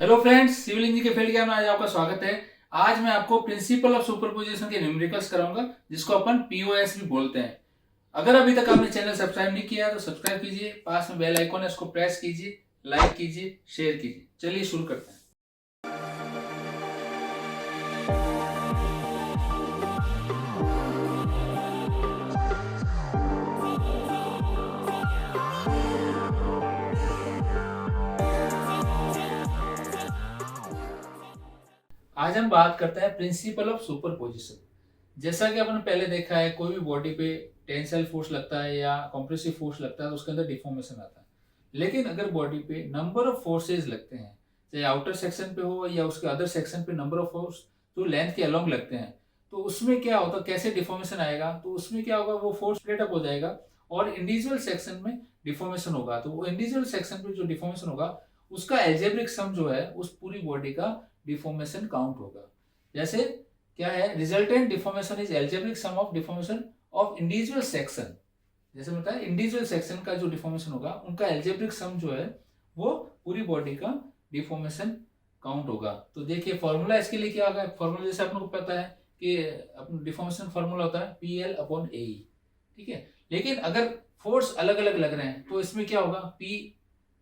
Hello friends, civil engineering के field ज्ञान में आज आपका स्वागत है। आज मैं आपको प्रिंसिपल ऑफ सुपरपोजिशन के न्यूमेरिकल्स कराऊंगा, जिसको अपन पीओएस भी बोलते हैं। अगर अभी तक आपने चैनल सब्सक्राइब नहीं किया है तो सब्सक्राइब कीजिए, पास में बेल आइकॉन है उसको प्रेस कीजिए, लाइक कीजिए, शेयर कीजिए। चलिए शुरू करते हैं। आज हम बात करते हैं प्रिंसिपल ऑफ सुपरपोजिशन। जैसा कि अपन पहले देखा है, कोई भी बॉडी पे टेंसाइल फोर्स लगता है या कंप्रेसिव फोर्स लगता है तो उसके अंदर डिफॉर्मेशन आता है। लेकिन अगर बॉडी पे नंबर ऑफ फोर्सेज लगते हैं, चाहे आउटर सेक्शन पे हो या उसके अदर सेक्शन पे नंबर ऑफ फोर्स जो लेंथ के अलोंग लगते हैं, तो उसमें क्या होता है, कैसे डिफॉर्मेशन आएगा, तो उसमें क्या होगा, वो फोर्स स्प्लिट अप हो जाएगा और इंडिविजुअल सेक्शन में डिफॉर्मेशन होगा। तो वो इंडिविजुअल सेक्शन पे जो डिफॉर्मेशन होगा उसका एल्जेब्रिक सम जो है उस पूरी बॉडी का डिफॉर्मेशन काउंट होगा। जैसे क्या है, resultant deformation is algebraic sum of deformation of individual section. जैसे होता है इंडिविजुअल सेक्शन का जो डिफॉर्मेशन होगा उनका एल्जेब्रिक सम जो है वो पूरी बॉडी का डिफॉर्मेशन काउंट होगा। तो देखिए फॉर्मूला इसके लिए क्या होगा। फॉर्मूला जैसे आपको पता है कि डिफॉर्मेशन फॉर्मूला होता है पी एल अपॉन ए। ठीक है, लेकिन अगर फोर्स अलग अलग लग रहे हैं तो इसमें क्या होगा, पी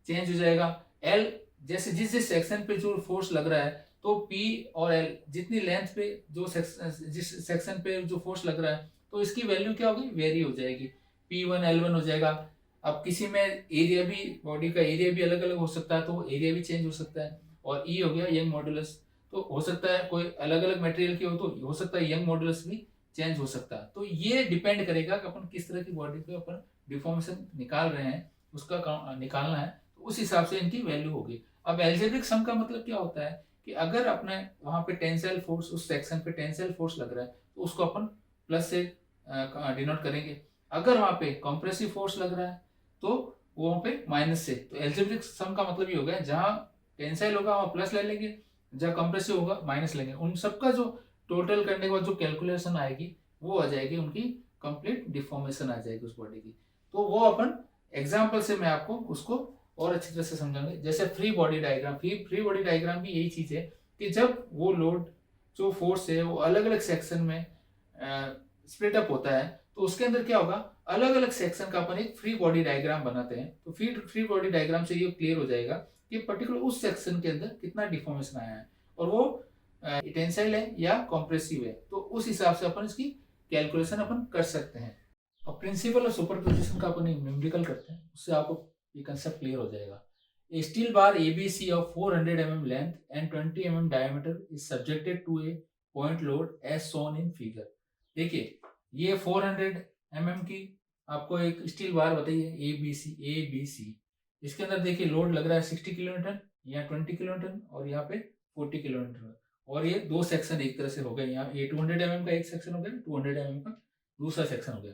चेंज हो जाएगा। एल जैसे जिस जिस सेक्शन पे जो फोर्स लग रहा है, तो पी और एल जितनी लेंथ पे जो जिस सेक्शन पे जो फोर्स लग रहा है तो इसकी वैल्यू क्या होगी, वेरी हो जाएगी। P1 L1 हो जाएगा। अब किसी में एरिया भी, बॉडी का एरिया भी अलग अलग हो सकता है तो एरिया भी चेंज हो सकता है। और ई हो गया यंग मॉडुलस। तो हो सकता है कोई अलग अलग मटेरियल की हो तो हो सकता है यंग मॉडुलस भी चेंज हो सकता है। तो ये डिपेंड करेगा कि अपन किस तरह की बॉडी पे अपन डिफॉर्मेशन निकाल रहे हैं, उसका निकालना है तो उस हिसाब से इनकी वैल्यू होगी। अब एल्जेब्रिक सम का मतलब क्या होता है कि अगर अपने वहां पे टेंसाइल फोर्स, उस सेक्शन पे टेंसाइल फोर्स लग रहा है तो उसको अपन प्लस से डिनोट करेंगे। अगर वहां पे कंप्रेसिव फोर्स लग रहा है तो वहां पे माइनस से। तो एल्जेब्रिक सम का मतलब ये हो गया, जहां टेंसाइल होगा वहां प्लस ले लेंगे, जहां कंप्रेसिव होगा माइनस लेंगे। उन सबका जो टोटल करने के बाद जो कैलकुलेशन आएगी वो आ जाएगी, उनकी कंप्लीट डिफॉर्मेशन आ जाएगी उस बॉडी की। तो वो अपन एग्जाम्पल से मैं आपको उसको और अच्छी तरह से समझाऊंगे। जैसे free body diagram, free body diagram भी यही चीज है कि जब वो लोड, जो फोर्स है वो अलग अलग सेक्शन में स्प्लिट अप होता है तो उसके अंदर क्या होगा, अलग अलग सेक्शन का अपन एक फ्री बॉडी डायग्राम बनाते हैं। तो फ्री बॉडी डायग्राम से ये क्लियर हो जाएगा कि पर्टिकुलर उस सेक्शन के अंदर कितना डिफॉर्मेशन आया है और वो टेंसाइल है या कॉम्प्रेसिव है। तो उस हिसाब से अपन इसकी कैलकुलेशन अपन कर सकते हैं। अब प्रिंसिपल ऑफ सुपरपोजिशन का अपन न्यूमेरिकल करते हैं, उससे आपको ये कंसेप्ट क्लियर हो जाएगा। A steel bar ABC of 400 mm length and 20 mm diameter is subjected to a point load as shown in figure। देखिए ये 400 mm की आपको एक स्टील बार बताइए, ए बी सी। इसके अंदर देखिए लोड लग रहा है 60 किलोमीटर, यहाँ 20 किलोमीटर और यहाँ पे 40 किलोमीटर। और ये दो सेक्शन एक तरह से हो गए, यहाँ ये 200 mm का एक सेक्शन हो गया, 200 mm का दूसरा सेक्शन हो गया।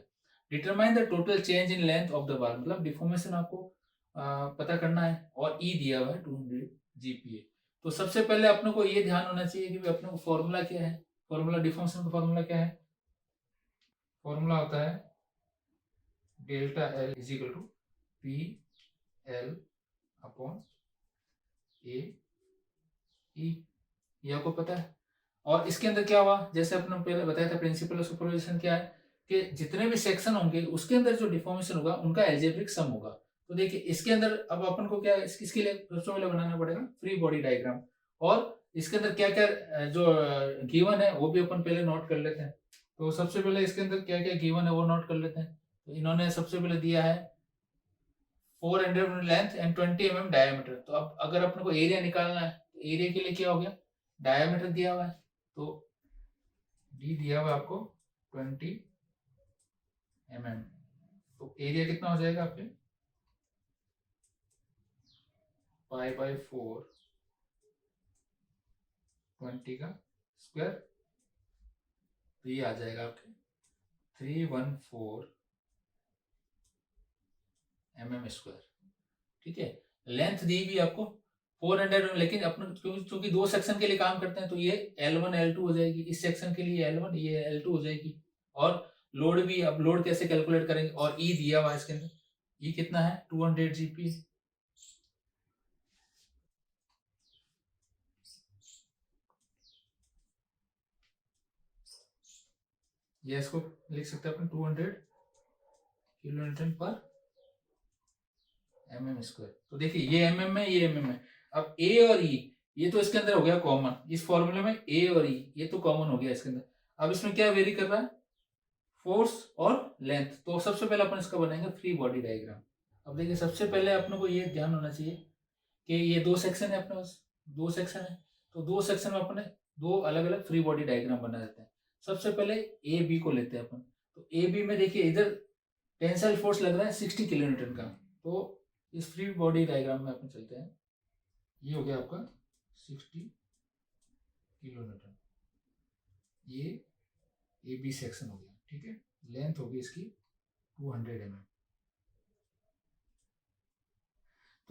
Determine the total change in length of the bar, मतलब डिफॉर्मेशन आपको पता करना है। और ई दिया हुआ है 200 GPa। तो सबसे पहले अपने को ये ध्यान होना चाहिए कि अपने को फॉर्मूला क्या है। फॉर्मूला डिफॉर्मेशन का फॉर्मूला क्या है, फॉर्मूला होता है delta L is equal to P L upon A E, ये आपको पता है। और इसके अंदर क्या हुआ, जैसे अपने पहले बताया था प्रिंसिपल ऑफ सुपरपोजिशन क्या है कि जितने भी सेक्शन होंगे उसके अंदर जो डिफॉर्मेशन होगा उनका एल्जेब्रिक सम होगा। तो देखिए इसके अंदर अब अपन को क्या इसके लिए सबसे पहले बनाना पड़ेगा फ्री बॉडी डायग्राम। और इसके अंदर क्या क्या जो गिवन है वो भी अपन पहले नोट कर लेते हैं। तो सबसे पहले इसके अंदर क्या क्या गिवन है वो नोट कर लेते हैं। तो इन्होंने सबसे पहले दिया है 400 लेंथ एंड 20 mm डायमीटर। तो अब अगर अपने को एरिया निकालना है तो एरिया के लिए क्या हो गया, डायमीटर दिया हुआ है तो डी दिया हुआ है आपको 20 mm। तो एरिया कितना हो जाएगा आपके, पाई बाई 4 20 का स्क्वायर। तो ये आ जाएगा आपके 314 mm स्क्वायर। ठीक है, लेंथ दी भी आपको 400, लेकिन अपन क्योंकि दो सेक्शन के लिए काम करते हैं तो ये L1 L2 हो जाएगी, इस सेक्शन के लिए L1 ये L2 हो जाएगी। और लोड भी, अब लोड कैसे कैलकुलेट करेंगे, और ई दिया हुआ है इसके अंदर, ई कितना है 200 GPa। या इसको लिख सकते हैं अपन 200 किलो न्यूटन पर mm²। तो देखिए ये mm है, ये mm है। अब ए और ई ये तो इसके अंदर हो गया कॉमन, इस फॉर्मूले में ए और ई ये तो कॉमन हो गया इसके अंदर। अब इसमें क्या वेरी कर रहा है, फोर्स और लेंथ। तो सबसे पहले अपन इसका बनाएंगे फ्री बॉडी डायग्राम। अब देखिए सबसे पहले अपने को ये ध्यान होना चाहिए कि ये दो सेक्शन है अपने पास, दो सेक्शन है, तो दो सेक्शन में अपने दो अलग अलग फ्री बॉडी डायग्राम बना देते हैं। सबसे पहले ए बी को लेते हैं अपन। तो ए बी में देखिए इधर टेंसाइल फोर्स लग रहा है 60 किलो न्यूटन का। तो इस फ्री बॉडी डायग्राम में अपन चलते हैं। ये हो गया आपका 60 किलो न्यूटन, ये ए बी सेक्शन हो गया, ठीक है। लेंथ होगी इसकी 200 mm।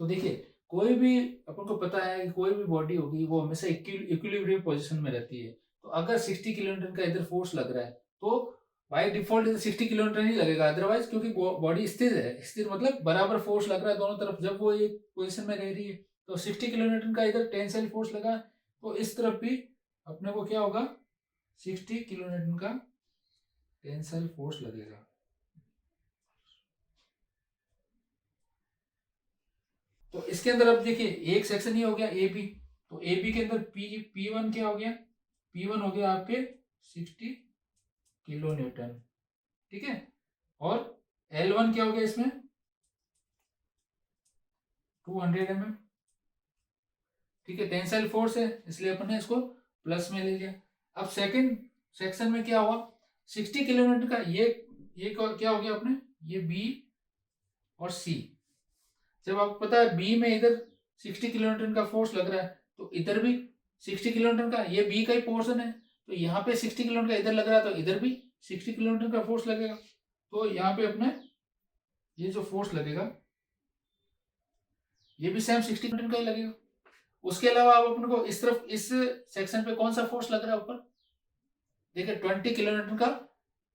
तो देखिए कोई भी अपन को पता है कि कोई भी बॉडी होगी वो हमेशा इक्विलिब्रियम पोजीशन में रहती है। तो अगर 60 किलो न्यूटन का इधर फोर्स लग रहा है तो बाय डिफॉल्ट इधर 60 किलो न्यूटन ही लगेगा, अदरवाइज क्योंकि बॉडी स्थिर है, स्थिर मतलब बराबर फोर्स लग रहा है दोनों तरफ। जब वो एक पोजीशन में रह रही है तो 60 किलो न्यूटन का इधर टेंसाइल फोर्स लगा, तो इस तरफ भी अपने को क्या होगा, 60 किलो न्यूटन का टेंसाइल फोर्स लगेगा। तो इसके अंदर अब देखिए एक सेक्शन ये हो गया ए बी। तो ए बी के अंदर P1 क्या हो गया, P1 हो गया आपके 60 किलो न्यूटन, ठीक है। और L1 क्या हो गया इसमें 200 mm, ठीक है। टेंसाइल फोर्स है इसलिए अपन ने इसको प्लस में ले लिया। अब सेकंड सेक्शन में क्या हुआ, 60 किलो न्यूटन का ये क्या हो गया अपने, ये बी और सी। जब आपको पता है बी में इधर 60 किलो न्यूटन का फोर्स लग रहा है तो इधर भी 60 किलो न्यूटन का, ये बी का ही पोर्शन है, तो यहाँ पे 60 किलो न्यूटन का इधर लग रहा है तो इधर भी 60 किलो न्यूटन का फोर्स लगेगा। तो यहाँ पे अपने ये जो फोर्स लगेगा ये भी सेम 60 न्यूटन का ही लगेगा। उसके अलावा आप अपने को इस तरफ इस सेक्शन पे कौन सा फोर्स लग रहा है ऊपर, देखिए 20 किलो न्यूटन का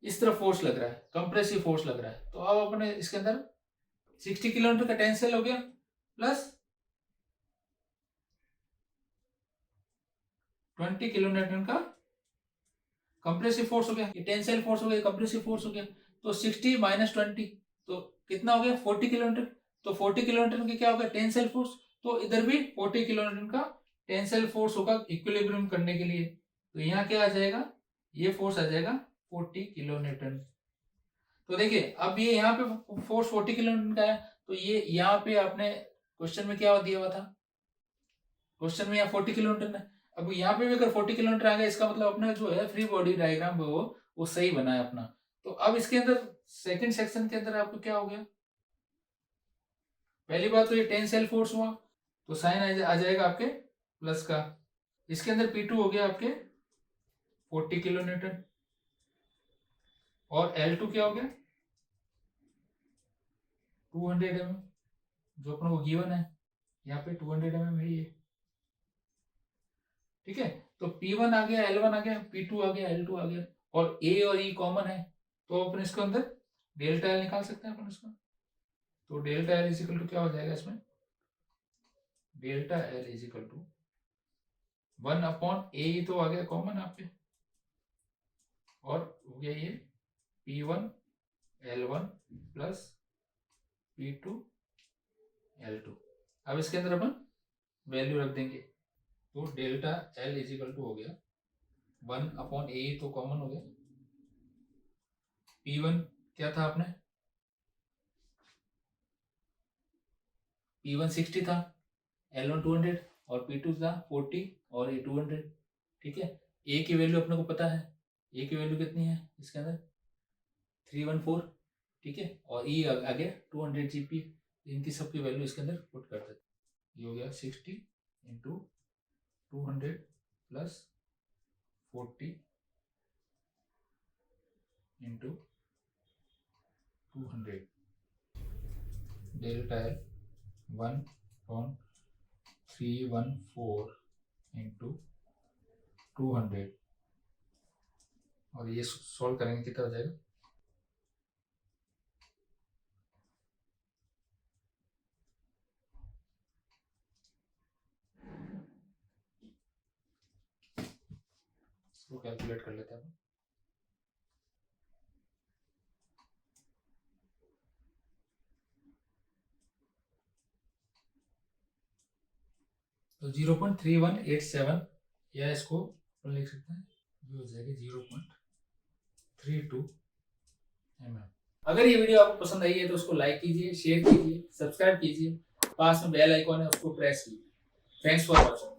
इस तरफ फोर्स लग रहा है, कंप्रेसिव फोर्स लग रहा है। तो अब अपने इसके अंदर 60 किलो न्यूटन का टेंसाइल हो गया प्लस 20 किलो न्यूटन का कंप्रेसिव फोर्स हो गया, ये टेंसाइल फोर्स हो गया, कंप्रेसिव फोर्स हो गया। तो 60 माइनस 20 तो कितना हो गया 40 किलो न्यूटन। तो 40 किलो न्यूटन के क्या हो गया टेंसाइल फोर्स, तो इधर भी 40 किलो न्यूटन का टेंसाइल फोर्स होगा इक्विलिब्रियम करने के लिए। तो यहाँ क्या आ जाएगा, ये फोर्स आ जाएगा 40 किलो न्यूटन। तो देखिए अब ये यहाँ पे फोर्स 40 किलो न्यूटन का है, तो ये यहाँ पे आपने क्वेश्चन में क्या दिया हुआ था, क्वेश्चन में यहाँ 40 किलो न्यूटन है। अब यहाँ पे भी अगर 40 किलो न्यूटन आ गया इसका मतलब अपना जो है फ्री बॉडी डायग्राम वो सही बना है अपना। तो अब इसके अंदर सेकंड सेक्शन के अंदर आपको क्या हो गया, पहली बात तो ये टेंसाइल फोर्स हुआ तो साइन आ जाएगा आपके प्लस का। इसके अंदर P2 हो गया आपके 40 किलो न्यूटन और L2 क्या हो गया 200 mm, जो अपने को गिवन है यहाँ पे 200 mm है ये, ठीक है। तो P1 आ गया, L1 आ गया, P2 आ गया, L2 आ गया और A और E कॉमन है तो अपन इसके अंदर डेल्टा L निकाल सकते हैं अपन इसका। तो डेल्टा L इजिकल टू क्या हो जाएगा इसमें, delta L is equal to 1/A तो आ गया कॉमन आपके और हो गया ये P1 L1 plus P2 L2। अब इसके अंदर अपन वैल्यू रख देंगे तो डेल्टा L इजिकल टू हो गया 1/A तो कॉमन हो गया। P1 क्या था आपने, P1 60 था, L1 200 और P2 था 40 और ये 200, ठीक है। A की वैल्यू अपने को पता है, A की वैल्यू कितनी है इसके अंदर 314, ठीक है। और E आ गया 200 GP, इनकी सबकी वैल्यू इसके अंदर पुट कर देते। ये हो गया 60 into 200 plus 40 into 200 delta L 1.314 into 200 और ये सॉल्व करेंगे कितना हो जाएगा, इसको कैलकुलेट कर लेते हैं। तो 0.3187 या इसको अपन लिख सकते हैं, ये हो जाएगी 0.32 mm। अगर ये वीडियो आपको पसंद आई है तो उसको लाइक कीजिए, शेयर कीजिए, सब्सक्राइब कीजिए, पास में बेल आइकॉन है उसको प्रेस कीजिए। Thanks for watching.